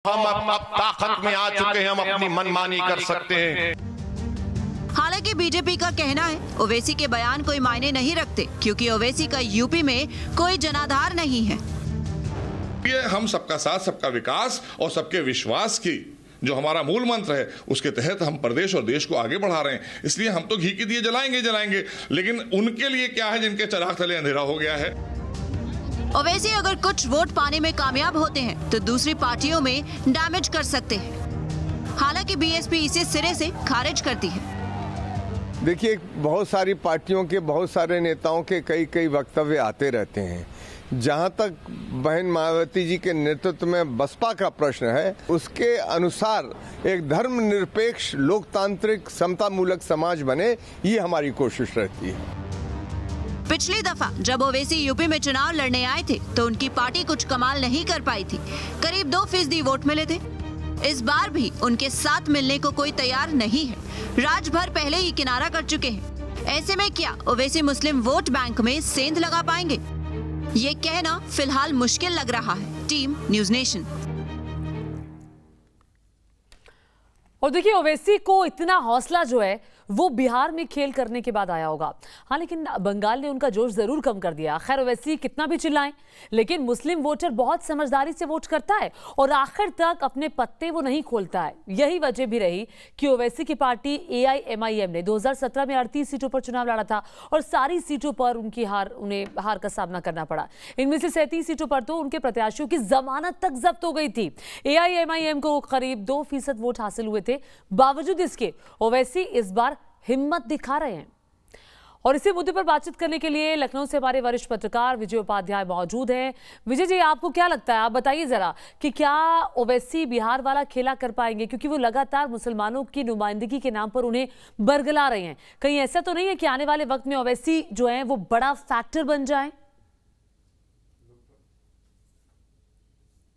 हम अब ताकत में आ चुके हैं, हम अपनी मनमानी कर सकते हैं। हालांकि बीजेपी का कहना है ओवैसी के बयान कोई मायने नहीं रखते, क्योंकि ओवैसी का यूपी में कोई जनाधार नहीं है। ये हम सबका साथ, सबका विकास और सबके विश्वास की जो हमारा मूल मंत्र है, उसके तहत हम प्रदेश और देश को आगे बढ़ा रहे हैं। इसलिए हम तो घी के दिए जलाएंगे, लेकिन उनके लिए क्या है जिनके चिराग तले अंधेरा हो गया है। ओवैसी अगर कुछ वोट पाने में कामयाब होते हैं तो दूसरी पार्टियों में डैमेज कर सकते हैं। हालांकि बीएसपी इसे सिरे से खारिज करती है। देखिए, बहुत सारी पार्टियों के, बहुत सारे नेताओं के कई वक्तव्य आते रहते हैं। जहां तक बहन मायावती जी के नेतृत्व में बसपा का प्रश्न है, उसके अनुसार एक धर्मनिरपेक्ष, लोकतांत्रिक, समतामूलक समाज बने, ये हमारी कोशिश रहती है। पिछली दफा जब ओवैसी यूपी में चुनाव लड़ने आए थे तो उनकी पार्टी कुछ कमाल नहीं कर पाई थी, करीब 2% वोट मिले थे। इस बार भी उनके साथ मिलने को कोई तैयार नहीं है। राजभर पहले ही किनारा कर चुके हैं। ऐसे में क्या ओवैसी मुस्लिम वोट बैंक में सेंध लगा पाएंगे? ये कहना फिलहाल मुश्किल लग रहा है। Team news nation. और देखिए, ओवैसी को इतना हौसला जो है वो बिहार में खेल करने के बाद आया होगा। हाँ, लेकिन बंगाल ने उनका जोश जरूर कम कर दिया। खैर, ओवैसी कितना भी चिल्लाएं, लेकिन मुस्लिम वोटर बहुत समझदारी से वोट करता है और आखिर तक अपने पत्ते वो नहीं खोलता है। यही वजह भी रही कि ओवैसी की पार्टी AIMIM ने 2017 में 38 सीटों पर चुनाव लड़ा था और सारी सीटों पर उन्हें हार का सामना करना पड़ा। इनमें से 37 सीटों पर तो उनके प्रत्याशियों की जमानत तक जब्त हो गई थी। AIMIM को करीब 2% वोट हासिल हुए थे। बावजूद इसके ओवैसी इस बार हिम्मत दिखा रहे हैं। और इसी मुद्दे पर बातचीत करने के लिए लखनऊ से हमारे वरिष्ठ पत्रकार विजय उपाध्याय मौजूद हैं। विजय जी, आपको क्या लगता है, आप बताइए जरा कि क्या ओवैसी बिहार वाला खेला कर पाएंगे, क्योंकि वो लगातार मुसलमानों की नुमाइंदगी के नाम पर उन्हें बरगला रहे हैं। कहीं ऐसा तो नहीं है कि आने वाले वक्त में ओवैसी जो है वो बड़ा फैक्टर बन जाए?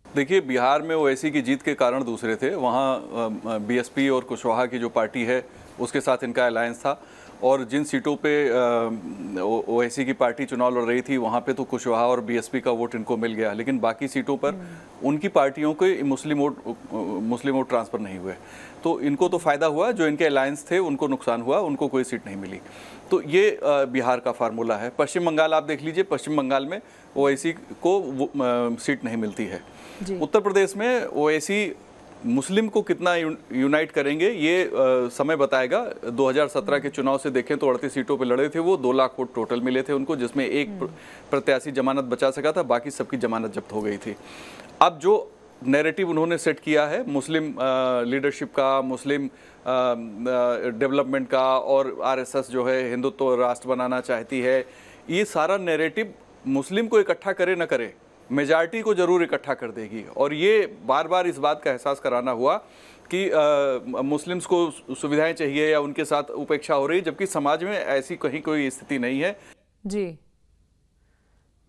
देखिए, बिहार में ओवैसी की जीत के कारण दूसरे थे। वहाँ BSP और कुशवाहा की जो पार्टी है उसके साथ इनका अलायंस था, और जिन सीटों पे ओवैसी की पार्टी चुनाव लड़ रही थी वहाँ पे तो कुशवाहा और BSP का वोट इनको मिल गया, लेकिन बाकी सीटों पर उनकी पार्टियों के मुस्लिम वोट ट्रांसफ़र नहीं हुए। तो इनको तो फ़ायदा हुआ, जो इनके अलायंस थे उनको नुकसान हुआ, उनको कोई सीट नहीं मिली। तो ये बिहार का फार्मूला है। पश्चिम बंगाल आप देख लीजिए, पश्चिम बंगाल में ओवैसी को सीट नहीं मिलती है। उत्तर प्रदेश में ओवैसी मुस्लिम को कितना यूनाइट करेंगे ये समय बताएगा। 2017 के चुनाव से देखें तो 38 सीटों पे लड़े थे वो, 2 लाख वोट टोटल मिले थे उनको, जिसमें एक प्रत्याशी जमानत बचा सका था, बाकी सबकी जमानत जब्त हो गई थी। अब जो नैरेटिव उन्होंने सेट किया है मुस्लिम लीडरशिप का, मुस्लिम डेवलपमेंट का, और RSS जो है हिंदुत्व राष्ट्र बनाना चाहती है, ये सारा नैरेटिव मुस्लिम को इकट्ठा करे न करे, मेजॉरिटी को जरूर इकट्ठा कर देगी। और ये बार बार इस बात का एहसास कराना हुआ कि मुस्लिम्स को सुविधाएं चाहिए या उनके साथ उपेक्षा हो रही, जबकि समाज में ऐसी कहीं कोई स्थिति नहीं है। जी,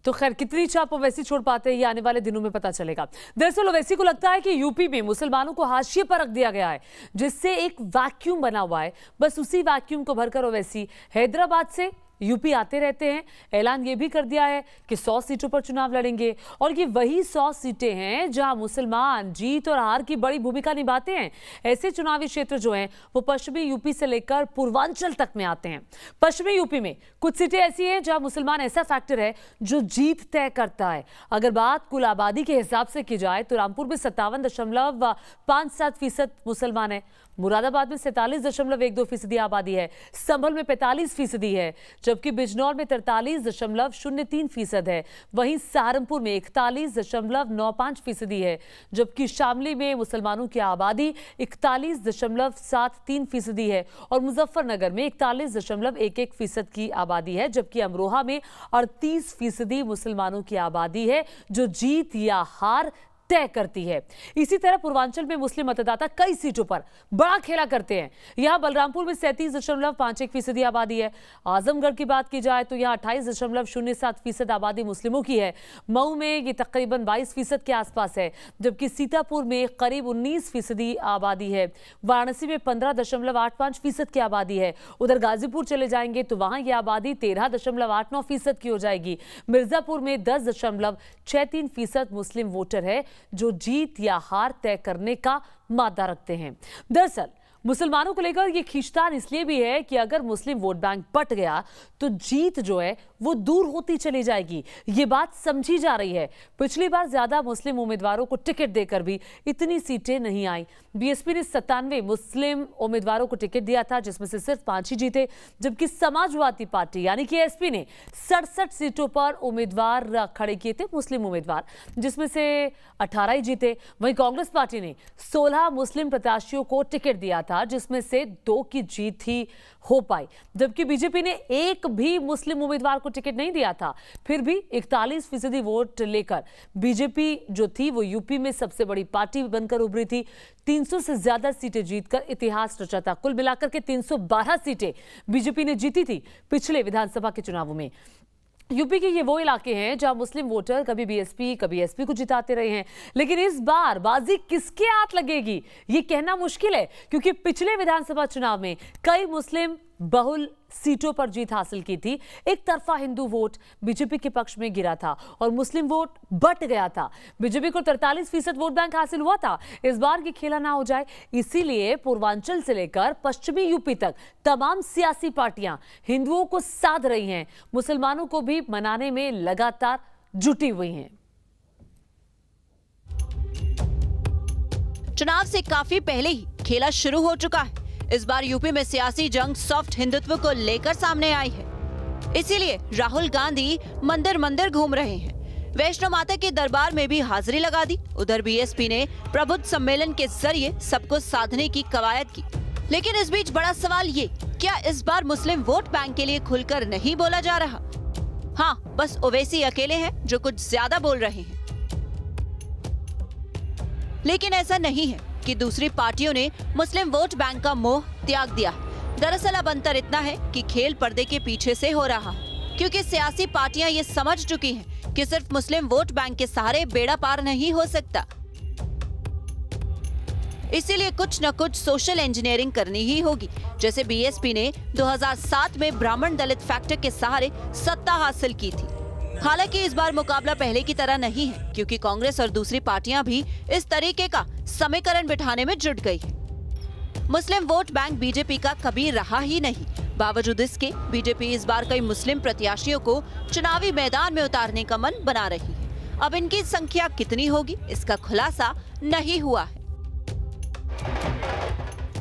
तो खैर कितनी चाप ओवैसी छोड़ पाते हैं ये आने वाले दिनों में पता चलेगा। दरअसल ओवैसी को लगता है कि यूपी में मुसलमानों को हाशिए पर रख दिया गया है, जिससे एक वैक्यूम बना हुआ है। बस उसी वैक्यूम को भरकर ओवैसी हैदराबाद से यूपी आते रहते हैं। ऐलान ये भी कर दिया है कि 100 सीटों पर चुनाव लड़ेंगे, और ये वही 100 सीटें हैं जहां मुसलमान जीत और हार की बड़ी भूमिका निभाते हैं। ऐसे चुनावी क्षेत्र जो हैं वो पश्चिमी यूपी से लेकर पूर्वांचल तक में आते हैं। पश्चिमी यूपी में कुछ सीटें ऐसी हैं जहां मुसलमान ऐसा फैक्टर है जो जीत तय करता है। अगर बात कुल आबादी के हिसाब से की जाए तो रामपुर में 57.57% मुसलमान है, मुरादाबाद में 47.12% आबादी है, संभल में 45% है, जबकि बिजनौर में 43.03% है। वहीं सहारनपुर में 41.95% है, जबकि शामली में मुसलमानों की आबादी 41.73% है, और मुजफ्फरनगर में 41.11% की आबादी है, जबकि अमरोहा में 38% मुसलमानों की आबादी है, जो जीत या हार तय करती है। इसी तरह पूर्वांचल में मुस्लिम मतदाता कई सीटों पर बड़ा खेला करते हैं। यहां बलरामपुर में 37.51% आबादी है। आजमगढ़ की बात की जाए तो यहां 28.07% आबादी मुस्लिमों की है। मऊ में ये तकरीबन 22% के आसपास है, जबकि सीतापुर में करीब 19% आबादी है। वाराणसी में 15.85% की आबादी है। उधर गाजीपुर चले जाएंगे तो वहां यह आबादी 13.89% की हो जाएगी। मिर्जापुर में 10.63% मुस्लिम वोटर है, जो जीत या हार तय करने का मादा रखते हैं। दरअसल मुसलमानों को लेकर यह खींचतान इसलिए भी है कि अगर मुस्लिम वोट बैंक बट गया तो जीत जो है वो दूर होती चली जाएगी। ये बात समझी जा रही है। पिछली बार ज्यादा मुस्लिम उम्मीदवारों को टिकट देकर भी इतनी सीटें नहीं आई। बीएसपी ने 97 मुस्लिम उम्मीदवारों को टिकट दिया था, जिसमें से सिर्फ 5 ही जीते, जबकि समाजवादी पार्टी यानी कि एसपी ने 67 सीटों पर उम्मीदवार खड़े किए थे, मुस्लिम उम्मीदवार, जिसमें से 18 ही जीते। वहीं कांग्रेस पार्टी ने 16 मुस्लिम प्रत्याशियों को टिकट दिया था, जिसमें से 2 की जीत ही हो पाई, जबकि बीजेपी ने एक भी मुस्लिम उम्मीदवार को टिकट नहीं दिया था। फिर भी 41% वोट लेकर बीजेपी जो थी वो यूपी में सबसे बड़ी पार्टी बनकर उभरी थी। 300 से ज्यादा सीटें जीतकर इतिहास रचा था। कुल मिलाकर के 312 सीटें बीजेपी ने जीती थी पिछले विधानसभा के चुनावों में। यूपी के ये वो इलाके हैं जहां मुस्लिम वोटर कभी बीएसपी कभी एसपी को जिताते रहे हैं, लेकिन इस बार बाजी किसके हाथ लगेगी ये कहना मुश्किल है, क्योंकि पिछले विधानसभा चुनाव में कई मुस्लिम बहुल सीटों पर जीत हासिल की थी। एक तरफा हिंदू वोट बीजेपी के पक्ष में गिरा था और मुस्लिम वोट बट गया था। बीजेपी को 43% वोट बैंक हासिल हुआ था। इस बार की खेला ना हो जाए, इसीलिए पूर्वांचल से लेकर पश्चिमी यूपी तक तमाम सियासी पार्टियां हिंदुओं को साध रही हैं, मुसलमानों को भी मनाने में लगातार जुटी हुई हैं। चुनाव से काफी पहले ही खेला शुरू हो चुका है। इस बार यूपी में सियासी जंग सॉफ्ट हिंदुत्व को लेकर सामने आई है। इसीलिए राहुल गांधी मंदिर मंदिर घूम रहे हैं। वैष्णो माता के दरबार में भी हाजिरी लगा दी। उधर बीएसपी ने प्रबुद्ध सम्मेलन के जरिए सबको साधने की कवायद की। लेकिन इस बीच बड़ा सवाल ये, क्या इस बार मुस्लिम वोट बैंक के लिए खुलकर नहीं बोला जा रहा? हाँ, बस ओवैसी अकेले हैं जो कुछ ज्यादा बोल रहे हैं। लेकिन ऐसा नहीं है कि दूसरी पार्टियों ने मुस्लिम वोट बैंक का मोह त्याग दिया। दरअसल अब अंतर इतना है कि खेल पर्दे के पीछे से हो रहा है, क्योंकि सियासी पार्टियां ये समझ चुकी हैं कि सिर्फ मुस्लिम वोट बैंक के सहारे बेड़ा पार नहीं हो सकता। इसीलिए कुछ न कुछ सोशल इंजीनियरिंग करनी ही होगी। जैसे बीएसपी ने 2007 में ब्राह्मण दलित फैक्टर के सहारे सत्ता हासिल की थी। हालांकि इस बार मुकाबला पहले की तरह नहीं है, क्योंकि कांग्रेस और दूसरी पार्टियां भी इस तरीके का समीकरण बिठाने में जुट गई है। मुस्लिम वोट बैंक बीजेपी का कभी रहा ही नहीं। बावजूद इसके बीजेपी इस बार कई मुस्लिम प्रत्याशियों को चुनावी मैदान में उतारने का मन बना रही है। अब इनकी संख्या कितनी होगी, इसका खुलासा नहीं हुआ है।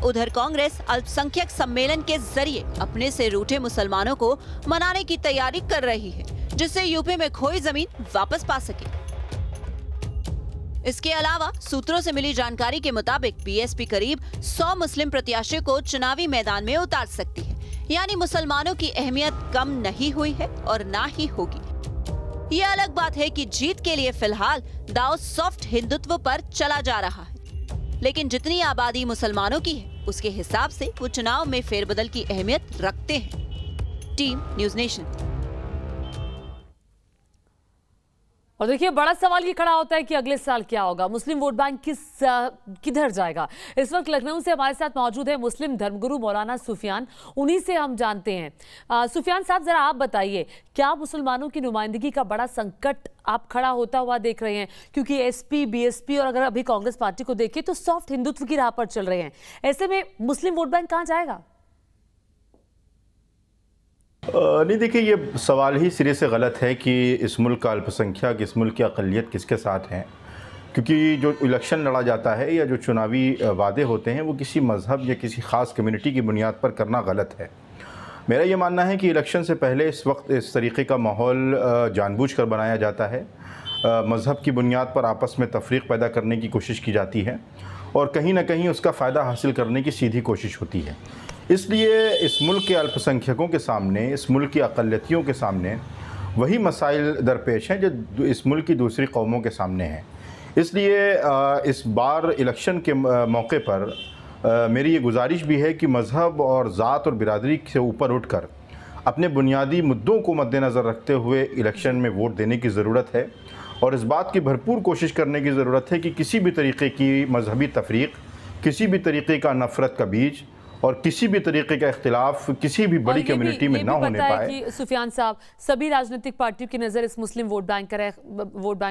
उधर कांग्रेस अल्पसंख्यक सम्मेलन के जरिए अपने से रूठे मुसलमानों को मनाने की तैयारी कर रही है, जिससे यूपी में खोई जमीन वापस पा सके। इसके अलावा सूत्रों से मिली जानकारी के मुताबिक बीएसपी करीब 100 मुस्लिम प्रत्याशियों को चुनावी मैदान में उतार सकती है। यानी मुसलमानों की अहमियत कम नहीं हुई है और ना ही होगी। ये अलग बात है कि जीत के लिए फिलहाल दांव सॉफ्ट हिंदुत्व पर चला जा रहा है, लेकिन जितनी आबादी मुसलमानों की है उसके हिसाब से वो चुनाव में फेरबदल की अहमियत रखते हैं। Team news nation. और देखिए, बड़ा सवाल ये खड़ा होता है कि अगले साल क्या होगा, मुस्लिम वोट बैंक किधर जाएगा। इस वक्त लखनऊ से हमारे साथ मौजूद है मुस्लिम धर्मगुरु मौलाना सुफियान, उन्हीं से हम जानते हैं। सुफियान साहब, जरा आप बताइए, क्या मुसलमानों की नुमाइंदगी का बड़ा संकट आप खड़ा होता हुआ देख रहे हैं? क्योंकि एसपी, बीएसपी और अगर अभी कांग्रेस पार्टी को देखें तो सॉफ्ट हिंदुत्व की राह पर चल रहे हैं। ऐसे में मुस्लिम वोट बैंक कहाँ जाएगा? नहीं, देखिए, ये सवाल ही सिरे से गलत है कि इस मुल्क का अल्पसंख्यक, इस मुल्क की अक़लियत किसके साथ हैं, क्योंकि जो इलेक्शन लड़ा जाता है या जो चुनावी वादे होते हैं वो किसी मज़हब या किसी ख़ास कम्युनिटी की बुनियाद पर करना गलत है। मेरा ये मानना है कि इलेक्शन से पहले इस वक्त इस तरीक़े का माहौल जानबूझकर बनाया जाता है। मज़हब की बुनियाद पर आपस में तफरीक़ पैदा करने की कोशिश की जाती है और कहीं ना कहीं उसका फ़ायदा हासिल करने की सीधी कोशिश होती है। इसलिए इस मुल्क के अल्पसंख्यकों के सामने, इस मुल्क की अक़लियतियों के सामने वही मसाइल दरपेश हैं जो इस मुल्क की दूसरी कौमों के सामने हैं। इसलिए इस बार इलेक्शन के मौके पर मेरी ये गुजारिश भी है कि मज़हब और ज़ात और बिरादरी से ऊपर उठकर अपने बुनियादी मुद्दों को मद्देनज़र रखते हुए इलेक्शन में वोट देने की ज़रूरत है और इस बात की भरपूर कोशिश करने की ज़रूरत है कि किसी भी तरीक़े की मजहबी तफरीक़, किसी भी तरीक़े का नफ़रत का बीज और किसी भी तरीके का इख्तिलाफ किसी भी बड़ी कम्युनिटी में ना होने पाए। कि सुफियान साहब, सभी राजनीतिक पार्टियों की नजर इस मुस्लिम वोट बैंक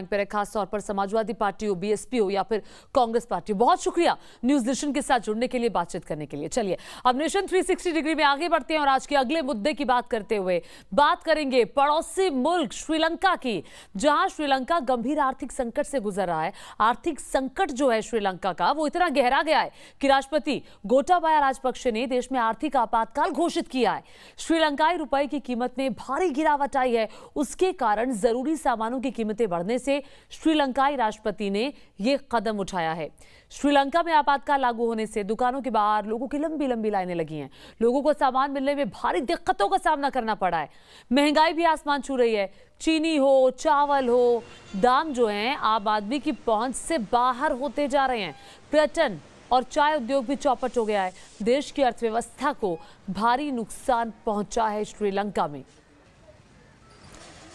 पर है, खासतौर पर समाजवादी पार्टी हो, बीएसपी हो या फिर कांग्रेस पार्टी हो। बहुत शुक्रिया न्यूज नेशन के साथ जुड़ने के लिए, बातचीत करने के लिए। चलिए अब नेशन 360 डिग्री में आगे बढ़ते हैं और आज के अगले मुद्दे की बात करते हुए बात करेंगे पड़ोसी मुल्क श्रीलंका की, जहां श्रीलंका गंभीर आर्थिक संकट से गुजर रहा है। आर्थिक संकट जो है श्रीलंका का वो इतना गहरा गया है कि राष्ट्रपति गोटाबाया राजपक्षे ने देश में आर्थिक आपातकाल घोषित किया है। श्रीलंकाई रुपए की कीमत में भारी गिरावट आई है। उसके कारण जरूरी सामानों की कीमतें बढ़ने से श्रीलंकाई राष्ट्रपति ने यह कदम उठाया है। श्रीलंका में आपातकाल लागू होने से दुकानों के बाहर लोगों की लंबी लंबी लाइनें लगी हैं। लोगों को सामान मिलने में भारी दिक्कतों का सामना करना पड़ा है। महंगाई भी आसमान छू रही है। चीनी हो, चावल हो, दाम जो हैं आम आदमी की पहुंच से बाहर होते जा रहे हैं। पर्यटन और चाय उद्योग भी चौपट हो गया है। देश की अर्थव्यवस्था को भारी नुकसान पहुंचा है श्रीलंका में।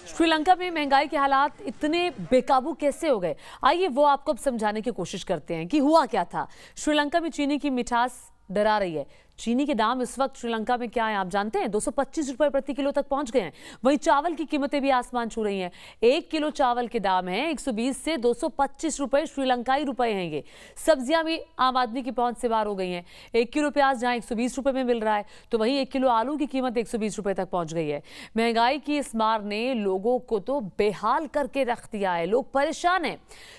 श्रीलंका में महंगाई के हालात इतने बेकाबू कैसे हो गए, आइए वो आपको अब समझाने की कोशिश करते हैं कि हुआ क्या था। श्रीलंका में चीनी की मिठास डरा रही है। चीनी के दाम इस वक्त श्रीलंका में क्या है आप जानते हैं? 225 रुपए प्रति किलो तक पहुंच गए हैं। वहीं चावल की कीमतें भी आसमान छू रही हैं। 1 किलो चावल के दाम है 120 से 225 रुपए श्रीलंकाई रुपए हैं ये। सब्जियां भी आम आदमी की पहुंच से बाहर हो गई हैं। 1 किलो प्याज जहां 120 रुपए में मिल रहा है तो वहीं 1 किलो आलू की कीमत 120 रुपए तक पहुंच गई है। महंगाई की इस मार ने लोगों को तो बेहाल करके रख दिया है। लोग परेशान हैं।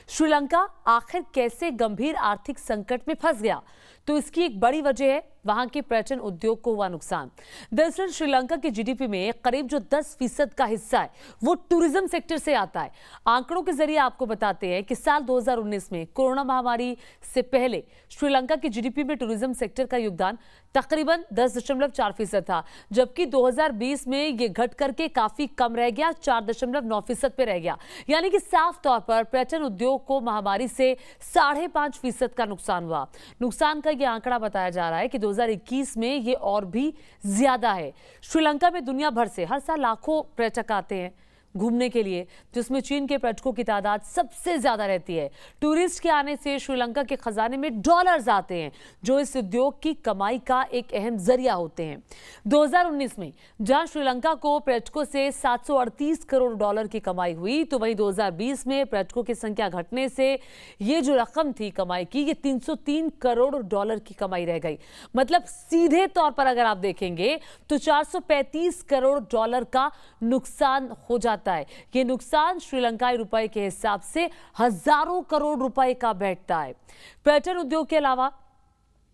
श्रीलंका आखिर कैसे गंभीर आर्थिक संकट में फंस गया? तो इसकी एक बड़ी वजह है वहां के पर्यटन उद्योग को हुआ नुकसान। दरअसल श्रीलंका की जीडीपी में करीब जो 10% का हिस्सा है वो टूरिज्म सेक्टर से आता है। आंकड़ों के जरिए आपको बताते हैं कि साल 2019 में कोरोना महामारी से पहले श्रीलंका की जीडीपी में टूरिज्म सेक्टर का योगदान तकरीबन 10.4% था, जबकि 2020 में ये घट करके काफी कम रह गया, 4.9% पे रह गया। यानी कि साफ तौर पर पर्यटन उद्योग को महामारी से 5.5% का नुकसान हुआ। नुकसान का ये आंकड़ा बताया जा रहा है कि 2021 में ये और भी ज्यादा है। श्रीलंका में दुनिया भर से हर साल लाखों पर्यटक आते हैं घूमने के लिए, जिसमें चीन के पर्यटकों की तादाद सबसे ज्यादा रहती है। टूरिस्ट के आने से श्रीलंका के खजाने में डॉलर्स आते हैं, जो इस उद्योग की कमाई का एक अहम जरिया होते हैं। 2019 में जहां श्रीलंका को पर्यटकों से 738 करोड़ डॉलर की कमाई हुई, तो वहीं 2020 में पर्यटकों की संख्या घटने से ये जो रकम थी कमाई की, ये 303 करोड़ डॉलर की कमाई रह गई। मतलब सीधे तौर पर अगर आप देखेंगे तो 435 करोड़ डॉलर का नुकसान हो जाता है। ये नुकसान श्रीलंकाई रुपए के हिसाब से हजारों करोड़ रुपए का बैठता है। पर्यटन उद्योग के अलावा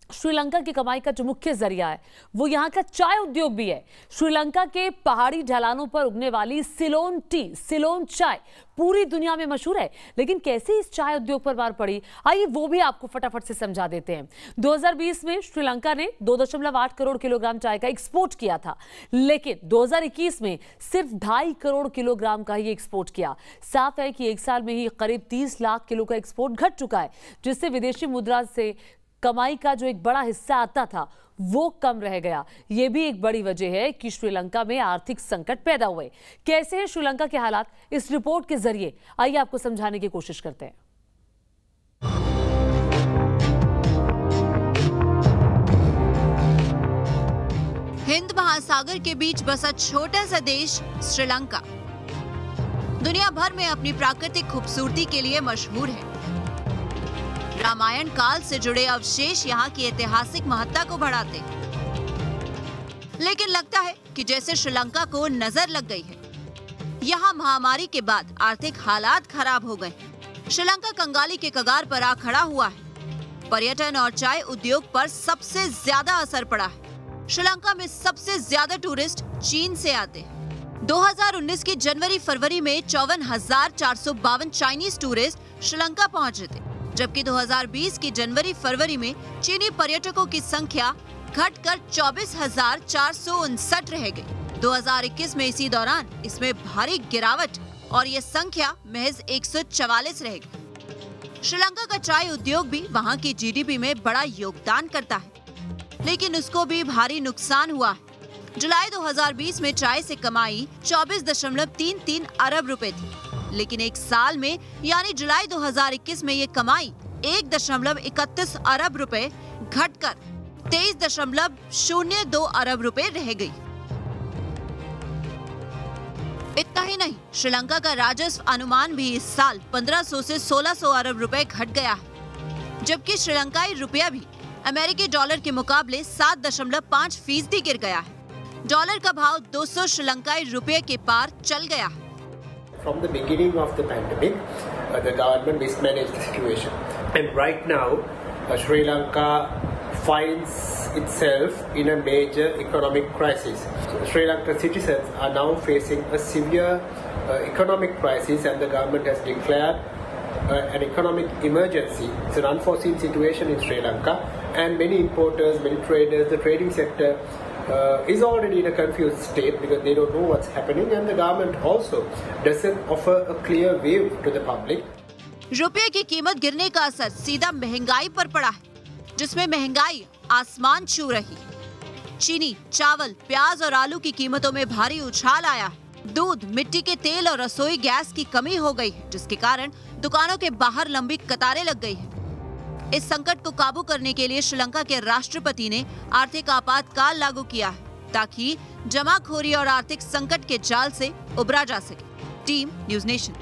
श्रीलंका की कमाई का जो मुख्य जरिया है वो यहाँ का चाय उद्योग भी है। श्रीलंका के पहाड़ी ढलानों पर उगने वाली सिलोन टी, सिलोन चाय पूरी दुनिया में मशहूर है। लेकिन कैसे इस चाय उद्योग पर मार पड़ी, आइए वो भी आपको फटाफट से समझा देते हैं। 2020 में श्रीलंका ने 2.8 करोड़ किलोग्राम चाय का एक्सपोर्ट किया था, लेकिन 2021 में सिर्फ 2.5 करोड़ किलोग्राम का ही एक्सपोर्ट किया। साफ है कि एक साल में ही करीब 30 लाख किलो का एक्सपोर्ट घट चुका है, जिससे विदेशी मुद्रा से कमाई का जो एक बड़ा हिस्सा आता था वो कम रह गया। यह भी एक बड़ी वजह है कि श्रीलंका में आर्थिक संकट पैदा हुए। कैसे हैं श्रीलंका के हालात, इस रिपोर्ट के जरिए आइए आपको समझाने की कोशिश करते हैं। हिंद महासागर के बीच बसा छोटा सा देश श्रीलंका दुनिया भर में अपनी प्राकृतिक खूबसूरती के लिए मशहूर है। रामायण काल से जुड़े अवशेष यहाँ की ऐतिहासिक महत्ता को बढ़ाते हैं। लेकिन लगता है कि जैसे श्रीलंका को नजर लग गई है। यहाँ महामारी के बाद आर्थिक हालात खराब हो गए। श्रीलंका कंगाली के कगार पर आ खड़ा हुआ है। पर्यटन और चाय उद्योग पर सबसे ज्यादा असर पड़ा है। श्रीलंका में सबसे ज्यादा टूरिस्ट चीन से आते हैं। 2019 की जनवरी-फरवरी में 54,452 चाइनीज टूरिस्ट श्रीलंका पहुंचे थे, जबकि 2020 की जनवरी-फरवरी में चीनी पर्यटकों की संख्या घटकर 24,459 रह गई। 2021 में इसी दौरान इसमें भारी गिरावट और ये संख्या महज 144 रह गई। श्रीलंका का चाय उद्योग भी वहां की जीडीपी में बड़ा योगदान करता है, लेकिन उसको भी भारी नुकसान हुआ है। जुलाई 2020 में चाय से कमाई 24.33 अरब रुपए थी, लेकिन एक साल में यानी जुलाई 2021 में ये कमाई 1.31 अरब रुपए घटकर 23.02 अरब रुपए रह गई। इतना ही नहीं, श्रीलंका का राजस्व अनुमान भी इस साल 1500 से 1600 अरब रुपए घट गया है, जबकि श्रीलंकाई रुपया भी अमेरिकी डॉलर के मुकाबले 7.5% गिर गया है। डॉलर का भाव 200 श्रीलंकाई रुपये के पार चल गया है। From the beginning of the pandemic, the government mismanaged the situation, and right now, Sri Lanka finds itself in a major economic crisis. So Sri Lankan citizens are now facing a severe economic crisis, and the government has declared an economic emergency. It's an unforeseen situation in Sri Lanka, and many importers, many traders, the trading sector is already in a confused state because they don't know what's happening, and the government also doesn't offer a clear view to the public. रुपये की कीमत गिरने का असर सीधा महंगाई पर पड़ा है, जिसमें महंगाई आसमान छू रही। चीनी, चावल, प्याज और आलू की कीमतों में भारी उछाल आया है। दूध, मिट्टी के तेल और रसोई गैस की कमी हो गई है, जिसके कारण दुकानों के बाहर लंबी कतारें लग गई है। इस संकट को काबू करने के लिए श्रीलंका के राष्ट्रपति ने आर्थिक आपातकाल लागू किया है, ताकि जमाखोरी और आर्थिक संकट के जाल से उबरा जा सके। Team news nation.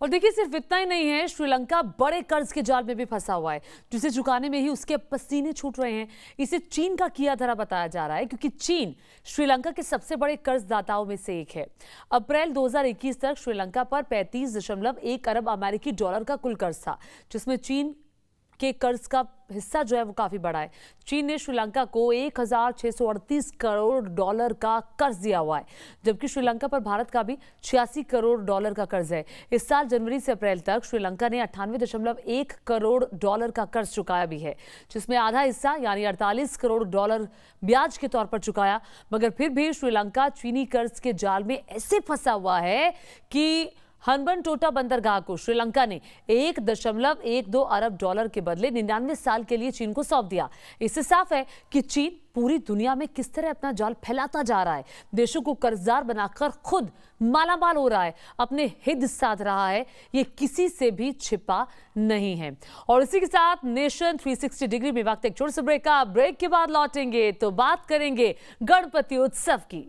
और देखिए, सिर्फ इतना ही नहीं है, श्रीलंका बड़े कर्ज के जाल में भी फंसा हुआ है, जिसे चुकाने में ही उसके पसीने छूट रहे हैं। इसे चीन का किया धरा बताया जा रहा है, क्योंकि चीन श्रीलंका के सबसे बड़े कर्जदाताओं में से एक है। अप्रैल 2021 तक श्रीलंका पर 35.1 अरब अमेरिकी डॉलर का कुल कर्ज था, जिसमें चीन के कर्ज का हिस्सा जो है वो काफी बड़ा है। चीन ने श्रीलंका को 1638 करोड़ डॉलर का कर्ज दिया हुआ है, जबकि श्रीलंका पर भारत का भी 86 करोड़ डॉलर का कर्ज है। इस साल जनवरी से अप्रैल तक श्रीलंका ने 98.1 करोड़ डॉलर का कर्ज चुकाया भी है, जिसमें आधा हिस्सा यानी 48 करोड़ डॉलर ब्याज के तौर पर चुकाया। मगर फिर भी श्रीलंका चीनी कर्ज के जाल में ऐसे फंसा हुआ है कि हम्बनटोटा बंदरगाह को श्रीलंका ने 1.12 अरब डॉलर के बदले 99 साल के लिए चीन को सौंप दिया। इससे साफ है कि चीन पूरी दुनिया में किस तरह अपना जाल फैलाता जा रहा है, देशों को कर्जदार बनाकर खुद मालामाल हो रहा है, अपने हित साध रहा है। ये किसी से भी छिपा नहीं है। और इसी के साथ नेशन 360 डिग्री में वक्त एक छोटे से ब्रेक का। ब्रेक के बाद लौटेंगे तो बात करेंगे गणपति उत्सव की।